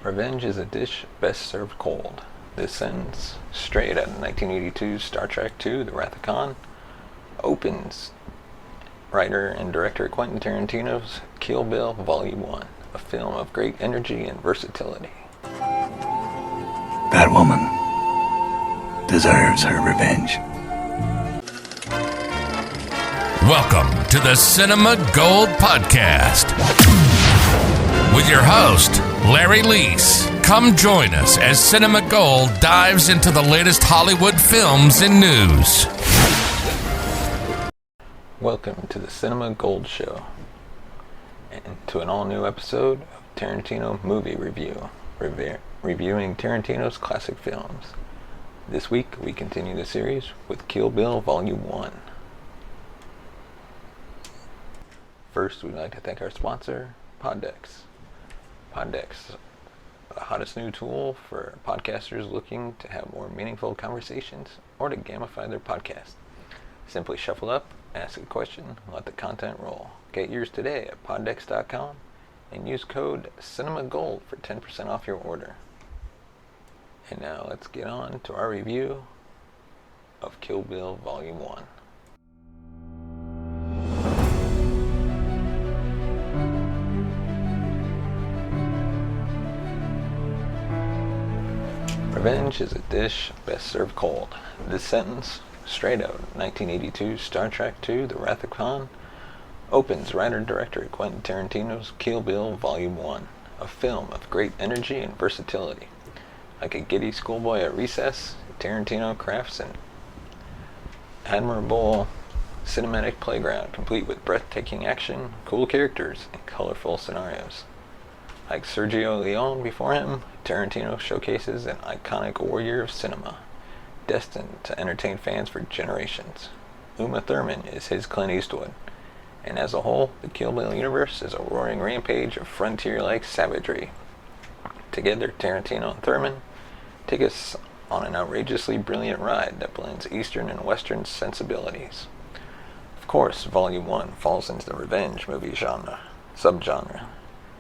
Revenge is a dish best served cold. This sentence, straight out of 1982's Star Trek II, The Wrath of Khan, opens writer and director Quentin Tarantino's Kill Bill Volume 1, a film of great energy and versatility. That woman deserves her revenge. Welcome to the Cinema Gold Podcast with your host, Larry Leese. Come join us as Cinema Gold dives into the latest Hollywood films and news. Welcome to the Cinema Gold Show, and to an all-new episode of Tarantino Movie Review, reviewing Tarantino's classic films. This week, we continue the series with Kill Bill Volume 1. First, we'd like to thank our sponsor, Poddex. Poddex, the hottest new tool for podcasters looking to have more meaningful conversations or to gamify their podcast. Simply shuffle up, ask a question, let the content roll. Get yours today at poddex.com and use code CinemaGold for 10% off your order. And now let's get on to our review of Kill Bill Volume 1. Revenge is a dish best served cold. This sentence, straight out of 1982's Star Trek II, The Wrath of Khan, opens writer-director Quentin Tarantino's Kill Bill Volume 1, a film of great energy and versatility. Like a giddy schoolboy at recess, Tarantino crafts an admirable cinematic playground complete with breathtaking action, cool characters, and colorful scenarios. Like Sergio Leone before him, Tarantino showcases an iconic warrior of cinema, destined to entertain fans for generations. Uma Thurman is his Clint Eastwood, and as a whole, the Kill Bill universe is a roaring rampage of frontier-like savagery. Together, Tarantino and Thurman take us on an outrageously brilliant ride that blends Eastern and Western sensibilities. Of course, Volume 1 falls into the revenge movie subgenre.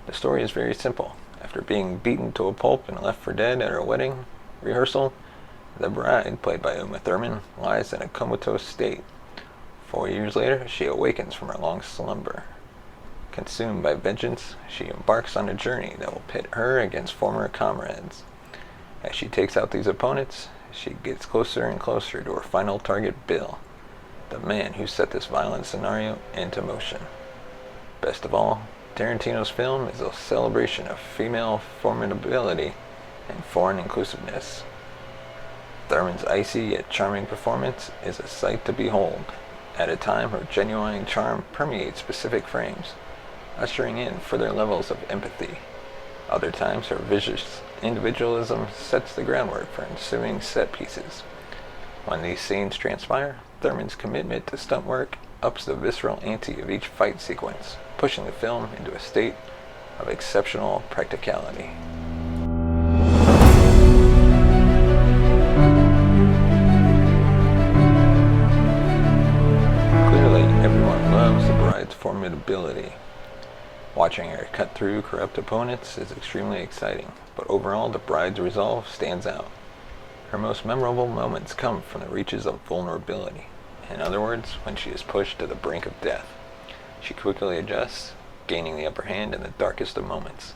The story is very simple. After being beaten to a pulp and left for dead at her wedding rehearsal, the bride, played by Uma Thurman, lies in a comatose state. 4 years later, she awakens from her long slumber. Consumed by vengeance, she embarks on a journey that will pit her against former comrades. As she takes out these opponents, she gets closer and closer to her final target, Bill, the man who set this violent scenario into motion. Best of all, Tarantino's film is a celebration of female formidability and foreign inclusiveness. Thurman's icy yet charming performance is a sight to behold. At a time, her genuine charm permeates specific frames, ushering in further levels of empathy. Other times, her vicious individualism sets the groundwork for ensuing set pieces. When these scenes transpire, Thurman's commitment to stunt work ups the visceral ante of each fight sequence, pushing the film into a state of exceptional practicality. Clearly, everyone loves the bride's formidability. Watching her cut through corrupt opponents is extremely exciting, but overall the bride's resolve stands out. Her most memorable moments come from the reaches of vulnerability. In other words, when she is pushed to the brink of death, she quickly adjusts, gaining the upper hand in the darkest of moments.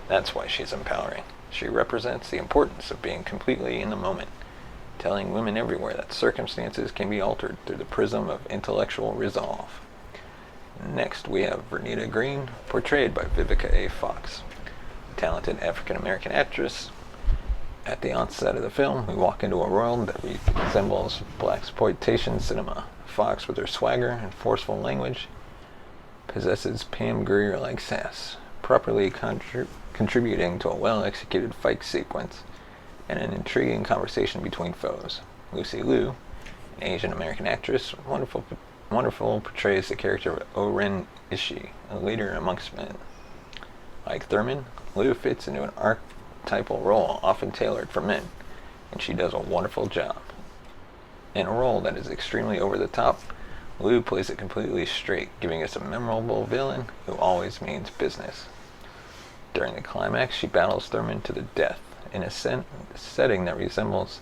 That's why she's empowering. She represents the importance of being completely in the moment, telling women everywhere that circumstances can be altered through the prism of intellectual resolve. Next, we have Vernita Green, portrayed by Vivica A. Fox, a talented African-American actress. At the onset of the film, we walk into a world that resembles blaxploitation cinema. Fox, with her swagger and forceful language, possesses Pam Grier-like sass, properly contributing to a well-executed fight sequence and an intriguing conversation between foes. Lucy Liu, an Asian-American actress, wonderful portrays the character of O-Ren Ishii, a leader amongst men. Like Thurman, Liu fits into an archetypal role often tailored for men, and she does a wonderful job. In a role that is extremely over the top, Liu plays it completely straight, giving us a memorable villain who always means business. During the climax, she battles Thurman to the death in a setting that resembles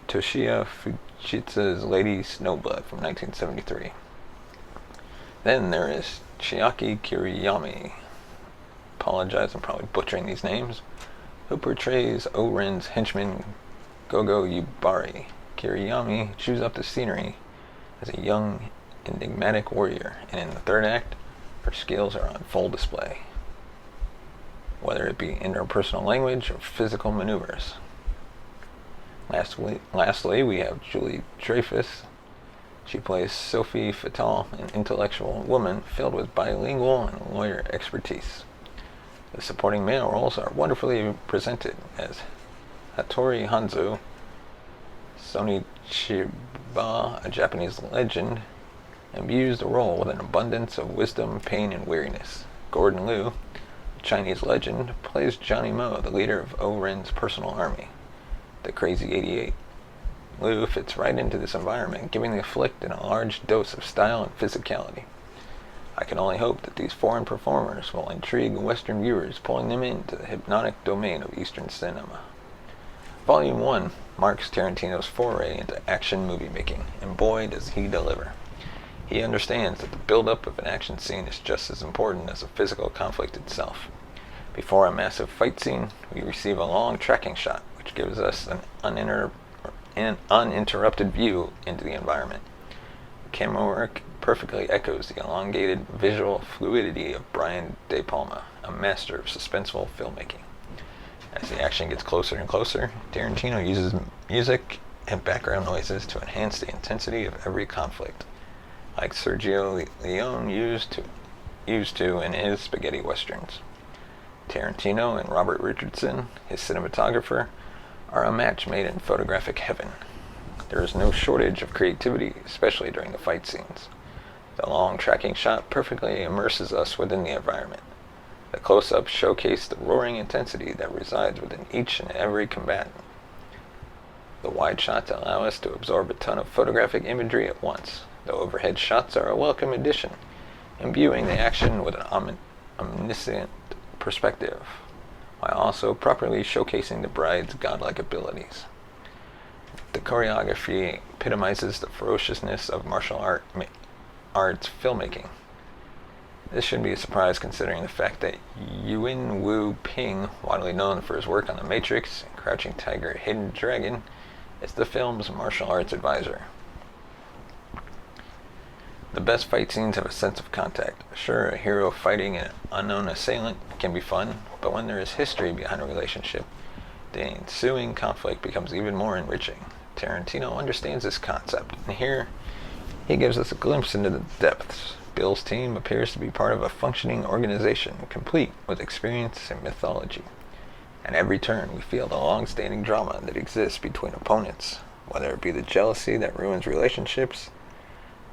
Toshiya Fujita's Lady Snowblood from 1973. Then there is Chiaki Kiriyami, apologize, I'm probably butchering these names, who portrays O-Ren's henchman Gogo Yubari. Kiriyami chews up the scenery as a young, enigmatic warrior, and in the third act, her skills are on full display, whether it be interpersonal language or physical maneuvers. Lastly, we have Julie Dreyfus. She plays Sophie Fatal, an intellectual woman filled with bilingual and lawyer expertise. The supporting male roles are wonderfully presented as Hattori Hanzo, Sonichiba, a Japanese legend, imbues the role with an abundance of wisdom, pain, and weariness. Gordon Liu, a Chinese legend, plays Johnny Mo, the leader of O-Ren's personal army, the Crazy 88. Liu fits right into this environment, giving the flick a large dose of style and physicality. I can only hope that these foreign performers will intrigue Western viewers, pulling them into the hypnotic domain of Eastern cinema. Volume 1 marks Tarantino's foray into action movie making, and boy does he deliver. He understands that the build-up of an action scene is just as important as the physical conflict itself. Before a massive fight scene, we receive a long tracking shot, which gives us an uninterrupted view into the environment. Camera work perfectly echoes the elongated visual fluidity of Brian De Palma, a master of suspenseful filmmaking. As the action gets closer and closer, Tarantino uses music and background noises to enhance the intensity of every conflict, like Sergio Leone used to in his spaghetti westerns. Tarantino and Robert Richardson, his cinematographer, are a match made in photographic heaven. There is no shortage of creativity, especially during the fight scenes. The long tracking shot perfectly immerses us within the environment. The close-ups showcase the roaring intensity that resides within each and every combatant. The wide shots allow us to absorb a ton of photographic imagery at once. The overhead shots are a welcome addition, imbuing the action with an omniscient perspective, while also properly showcasing the bride's godlike abilities. The choreography epitomizes the ferociousness of martial arts filmmaking. This shouldn't be a surprise considering the fact that Yuen Wu Ping, widely known for his work on The Matrix and Crouching Tiger, Hidden Dragon, is the film's martial arts advisor. The best fight scenes have a sense of contact. Sure, a hero fighting an unknown assailant can be fun, but when there is history behind a relationship, the ensuing conflict becomes even more enriching. Tarantino understands this concept, and here he gives us a glimpse into the depths. Bill's team appears to be part of a functioning organization, complete with experience and mythology. At every turn, we feel the long-standing drama that exists between opponents, whether it be the jealousy that ruins relationships,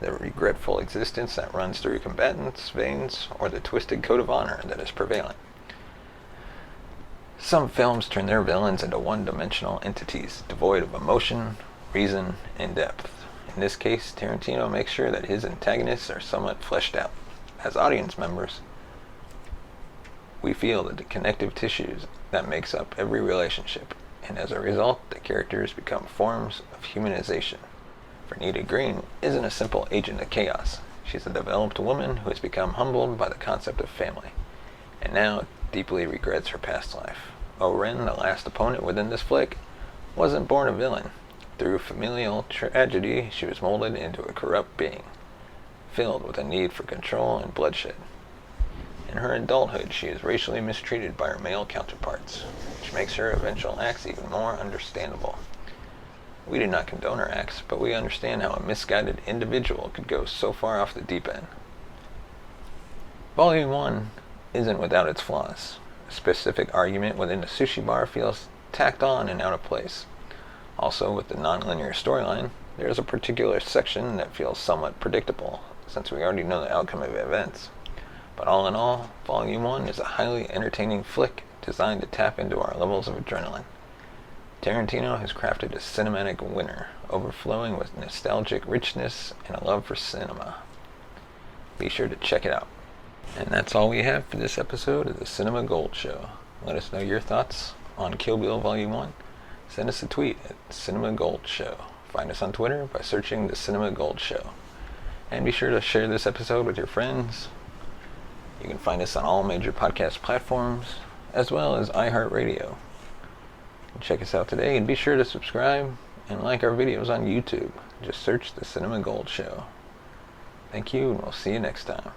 the regretful existence that runs through combatants' veins, or the twisted code of honor that is prevalent. Some films turn their villains into one-dimensional entities, devoid of emotion, reason, and depth. In this case, Tarantino makes sure that his antagonists are somewhat fleshed out. As audience members, we feel the connective tissues that makes up every relationship, and as a result, the characters become forms of humanization. Vernita Green isn't a simple agent of chaos. She's a developed woman who has become humbled by the concept of family, and now deeply regrets her past life. O-Ren, the last opponent within this flick, wasn't born a villain. Through familial tragedy, she was molded into a corrupt being, filled with a need for control and bloodshed. In her adulthood, she is racially mistreated by her male counterparts, which makes her eventual acts even more understandable. We do not condone her acts, but we understand how a misguided individual could go so far off the deep end. Volume 1 isn't without its flaws. A specific argument within the sushi bar feels tacked on and out of place. Also, with the non-linear storyline, there is a particular section that feels somewhat predictable, since we already know the outcome of events. But all in all, Volume 1 is a highly entertaining flick designed to tap into our levels of adrenaline. Tarantino has crafted a cinematic winner, overflowing with nostalgic richness and a love for cinema. Be sure to check it out. And that's all we have for this episode of the Cinema Gold Show. Let us know your thoughts on Kill Bill Volume 1. Send us a tweet at Cinema Gold Show. Find us on Twitter by searching the Cinema Gold Show. And be sure to share this episode with your friends. You can find us on all major podcast platforms, as well as iHeartRadio. Check us out today and be sure to subscribe and like our videos on YouTube. Just search the Cinema Gold Show. Thank you, and we'll see you next time.